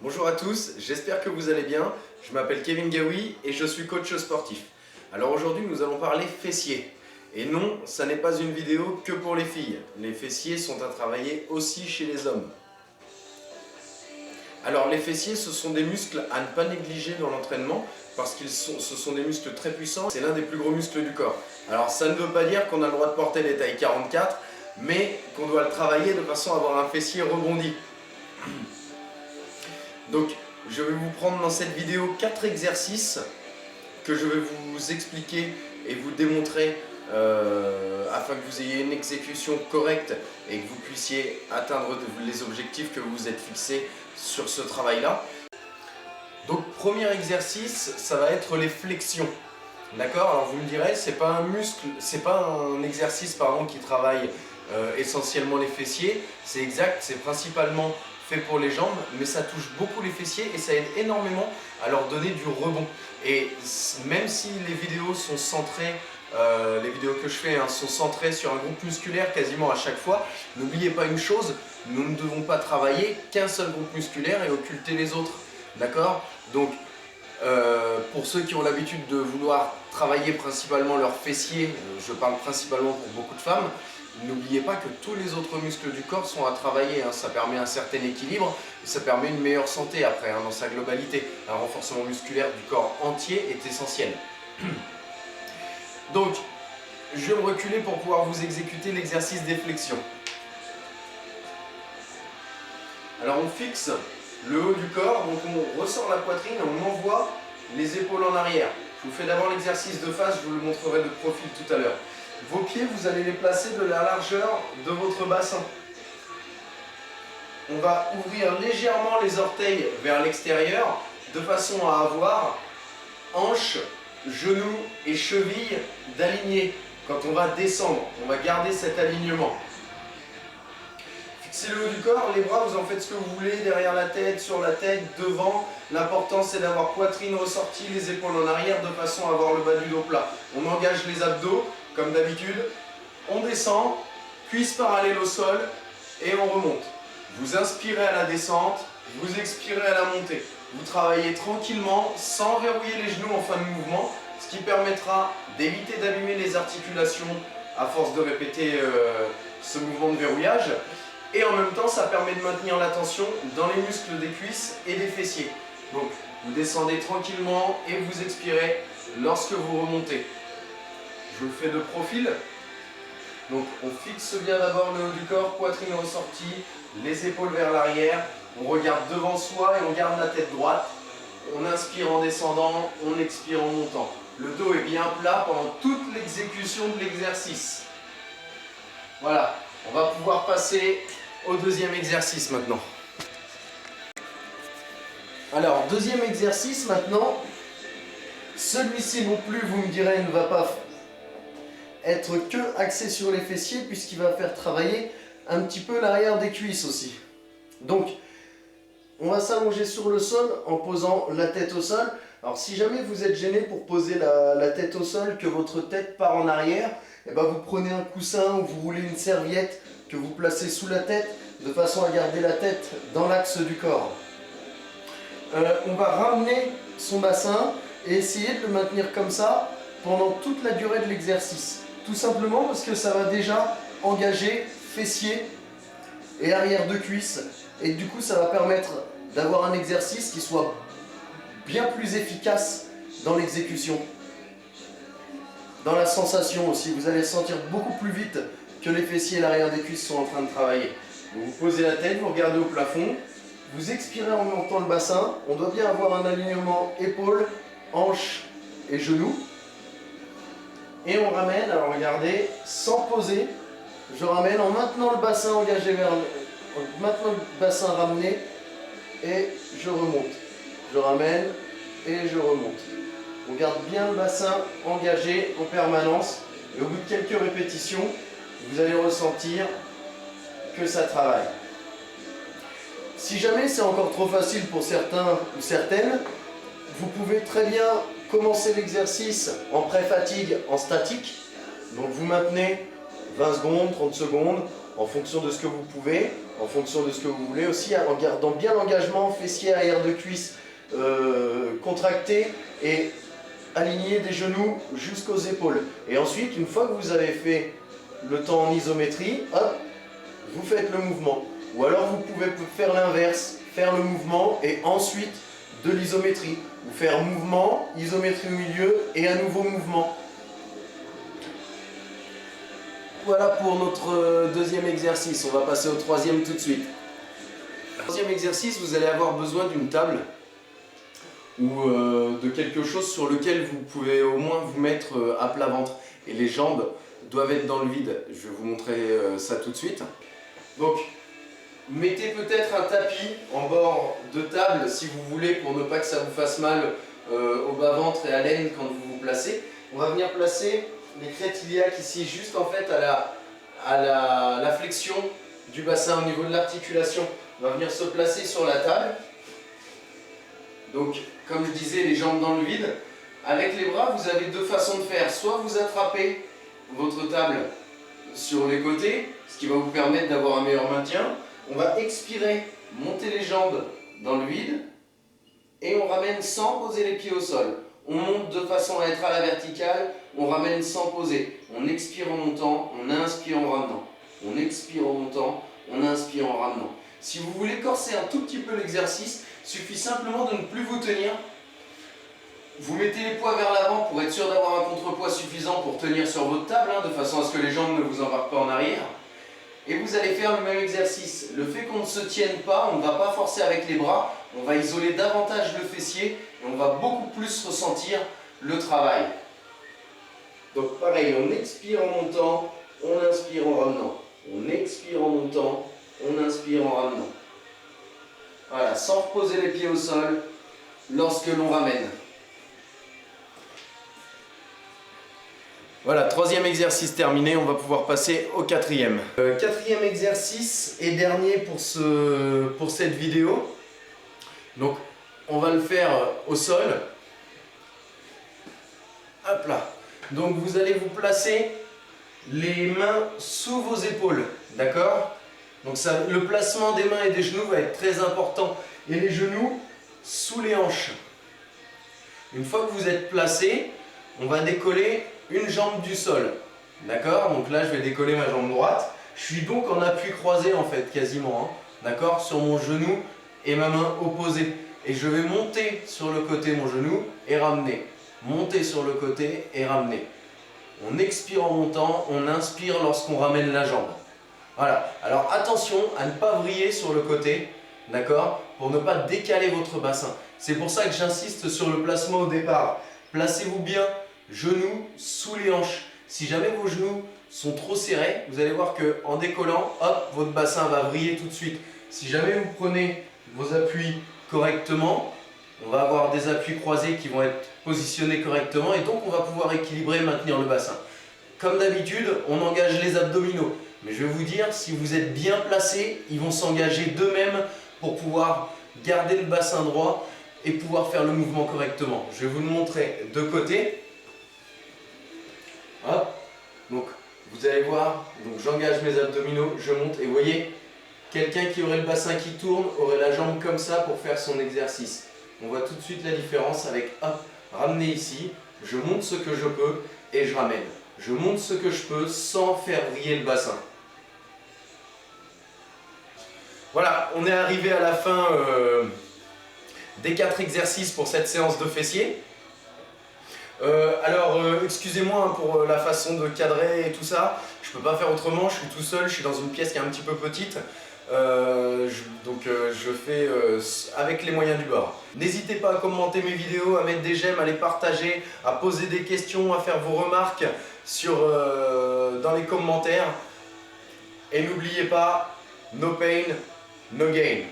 Bonjour à tous, j'espère que vous allez bien. Je m'appelle Kevin Gaoui et je suis coach sportif. Alors aujourd'hui nous allons parler fessiers. Et non, ça n'est pas une vidéo que pour les filles. Les fessiers sont à travailler aussi chez les hommes. Alors les fessiers, ce sont des muscles à ne pas négliger dans l'entraînement parce que ce sont des muscles très puissants. C'est l'un des plus gros muscles du corps. Alors ça ne veut pas dire qu'on a le droit de porter les tailles 44, mais qu'on doit le travailler de façon à avoir un fessier rebondi. Donc je vais vous prendre dans cette vidéo 4 exercices que je vais vous expliquer et vous démontrer afin que vous ayez une exécution correcte et que vous puissiez atteindre les objectifs que vous vous êtes fixés sur ce travail-là. Donc premier exercice, ça va être les flexions. D'accord? Alors vous me direz, c'est pas un muscle, c'est pas un exercice qui travaille essentiellement les fessiers. C'est exact, c'est principalement fait pour les jambes, mais ça touche beaucoup les fessiers et ça aide énormément à leur donner du rebond. Et même si les vidéos sont centrées, les vidéos que je fais sont centrées sur un groupe musculaire quasiment à chaque fois, n'oubliez pas une chose, nous ne devons pas travailler qu'un seul groupe musculaire et occulter les autres. D'accord? Donc pour ceux qui ont l'habitude de vouloir travailler principalement leurs fessiers, je parle principalement pour beaucoup de femmes, n'oubliez pas que tous les autres muscles du corps sont à travailler, ça permet un certain équilibre et ça permet une meilleure santé après dans sa globalité. Un renforcement musculaire du corps entier est essentiel. Donc, je vais me reculer pour pouvoir vous exécuter l'exercice des flexions. Alors on fixe le haut du corps, donc on ressort la poitrine et on envoie les épaules en arrière. Je vous fais d'abord l'exercice de face, je vous le montrerai de profil tout à l'heure. Vos pieds, vous allez les placer de la largeur de votre bassin. On va ouvrir légèrement les orteils vers l'extérieur de façon à avoir hanches, genoux et chevilles d'aligner. Quand on va descendre, on va garder cet alignement. Fixez le haut du corps, les bras, vous en faites ce que vous voulez, derrière la tête, sur la tête, devant. L'important c'est d'avoir poitrine ressortie, les épaules en arrière de façon à avoir le bas du dos plat. On engage les abdos. Comme d'habitude, on descend, cuisses parallèles au sol et on remonte. Vous inspirez à la descente, vous expirez à la montée. Vous travaillez tranquillement, sans verrouiller les genoux en fin de mouvement, ce qui permettra d'éviter d'abîmer les articulations à force de répéter ce mouvement de verrouillage. Et en même temps, ça permet de maintenir la tension dans les muscles des cuisses et des fessiers. Donc, vous descendez tranquillement et vous expirez lorsque vous remontez. Je le fais de profil. Donc on fixe bien d'abord le haut du corps, poitrine ressortie, les épaules vers l'arrière. On regarde devant soi et on garde la tête droite. On inspire en descendant, on expire en montant. Le dos est bien plat pendant toute l'exécution de l'exercice. Voilà, on va pouvoir passer au deuxième exercice maintenant. Alors, deuxième exercice maintenant. Celui-ci non plus, vous me direz, ne va pas être que axé sur les fessiers puisqu'il va faire travailler un petit peu l'arrière des cuisses aussi. Donc on va s'allonger sur le sol en posant la tête au sol. Alors si jamais vous êtes gêné pour poser la tête au sol, que votre tête part en arrière, et ben vous prenez un coussin ou vous roulez une serviette que vous placez sous la tête de façon à garder la tête dans l'axe du corps. On va ramener son bassin et essayer de le maintenir comme ça pendant toute la durée de l'exercice. Tout simplement parce que ça va déjà engager fessiers et arrière de cuisse. Et du coup, ça va permettre d'avoir un exercice qui soit bien plus efficace dans l'exécution. Dans la sensation aussi, vous allez sentir beaucoup plus vite que les fessiers et l'arrière des cuisses sont en train de travailler. Donc vous posez la tête, vous regardez au plafond, vous expirez en montant le bassin. On doit bien avoir un alignement épaules, hanches et genoux. Et on ramène, alors regardez, sans poser, je ramène en maintenant le bassin engagé maintenant le bassin ramené et je remonte. Je ramène et je remonte. On garde bien le bassin engagé en permanence et au bout de quelques répétitions, vous allez ressentir que ça travaille. Si jamais c'est encore trop facile pour certains ou certaines, vous pouvez très bien commencer l'exercice en pré-fatigue, en statique. Donc vous maintenez 20 secondes, 30 secondes, en fonction de ce que vous pouvez, en fonction de ce que vous voulez aussi, en gardant bien l'engagement fessier, arrière de cuisse contracté et aligné des genoux jusqu'aux épaules. Et ensuite, une fois que vous avez fait le temps en isométrie, hop, vous faites le mouvement. Ou alors vous pouvez faire l'inverse, faire le mouvement et ensuite de l'isométrie. Ou faire mouvement, isométrie au milieu et un nouveau mouvement. Voilà pour notre deuxième exercice. On va passer au troisième tout de suite. Troisième exercice, vous allez avoir besoin d'une table ou de quelque chose sur lequel vous pouvez au moins vous mettre à plat ventre. Et les jambes doivent être dans le vide. Je vais vous montrer ça tout de suite. Donc, mettez peut-être un tapis en bord de table si vous voulez pour ne pas que ça vous fasse mal au bas-ventre et à l'aine quand vous vous placez. On va venir placer les crêtes iliaques ici, juste en fait à la flexion du bassin au niveau de l'articulation. On va venir se placer sur la table. Donc, comme je disais, les jambes dans le vide. Avec les bras, vous avez deux façons de faire. Soit vous attrapez votre table sur les côtés, ce qui va vous permettre d'avoir un meilleur maintien. On va expirer, monter les jambes dans le vide et on ramène sans poser les pieds au sol. On monte de façon à être à la verticale, on ramène sans poser. On expire en montant, on inspire en ramenant. On expire en montant, on inspire en ramenant. Si vous voulez corser un tout petit peu l'exercice, il suffit simplement de ne plus vous tenir. Vous mettez les poids vers l'avant pour être sûr d'avoir un contrepoids suffisant pour tenir sur votre table, de façon à ce que les jambes ne vous embarquent pas en arrière. Et vous allez faire le même exercice. Le fait qu'on ne se tienne pas, on ne va pas forcer avec les bras, on va isoler davantage le fessier et on va beaucoup plus ressentir le travail. Donc pareil, on expire en montant, on inspire en ramenant. On expire en montant, on inspire en ramenant. Voilà, sans reposer les pieds au sol lorsque l'on ramène. Voilà, troisième exercice terminé, on va pouvoir passer au quatrième. Quatrième exercice et dernier pour cette vidéo. Donc, on va le faire au sol. Hop là. Donc, vous allez vous placer les mains sous vos épaules, d'accord? Donc, le placement des mains et des genoux va être très important. Et les genoux sous les hanches. Une fois que vous êtes placé, on va décoller une jambe du sol, d'accord? Donc là je vais décoller ma jambe droite, je suis donc en appui croisé en fait quasiment, d'accord? Sur mon genou et ma main opposée, et je vais monter sur le côté mon genou et ramener, monter sur le côté et ramener. On expire en montant, on inspire lorsqu'on ramène la jambe. Voilà, alors attention à ne pas vriller sur le côté, d'accord? Pour ne pas décaler votre bassin. C'est pour ça que j'insiste sur le placement au départ. Placez-vous bien, genoux sous les hanches. Si jamais vos genoux sont trop serrés, vous allez voir qu'en décollant, hop, votre bassin va vriller tout de suite. Si jamais vous prenez vos appuis correctement, on va avoir des appuis croisés qui vont être positionnés correctement et donc on va pouvoir équilibrer et maintenir le bassin. Comme d'habitude, on engage les abdominaux. Mais je vais vous dire, si vous êtes bien placé, ils vont s'engager d'eux-mêmes pour pouvoir garder le bassin droit et pouvoir faire le mouvement correctement. Je vais vous le montrer de côté. Hop. Donc, vous allez voir, donc j'engage mes abdominaux, je monte et vous voyez, quelqu'un qui aurait le bassin qui tourne aurait la jambe comme ça pour faire son exercice. On voit tout de suite la différence avec, hop, ramener ici, je monte ce que je peux et je ramène. Je monte ce que je peux sans faire vriller le bassin. Voilà, on est arrivé à la fin des 4 exercices pour cette séance de fessiers. Excusez-moi pour la façon de cadrer et tout ça, je peux pas faire autrement, je suis tout seul, je suis dans une pièce qui est un petit peu petite, je fais avec les moyens du bord. N'hésitez pas à commenter mes vidéos, à mettre des j'aime, à les partager, à poser des questions, à faire vos remarques dans les commentaires. Et n'oubliez pas, no pain, no gain.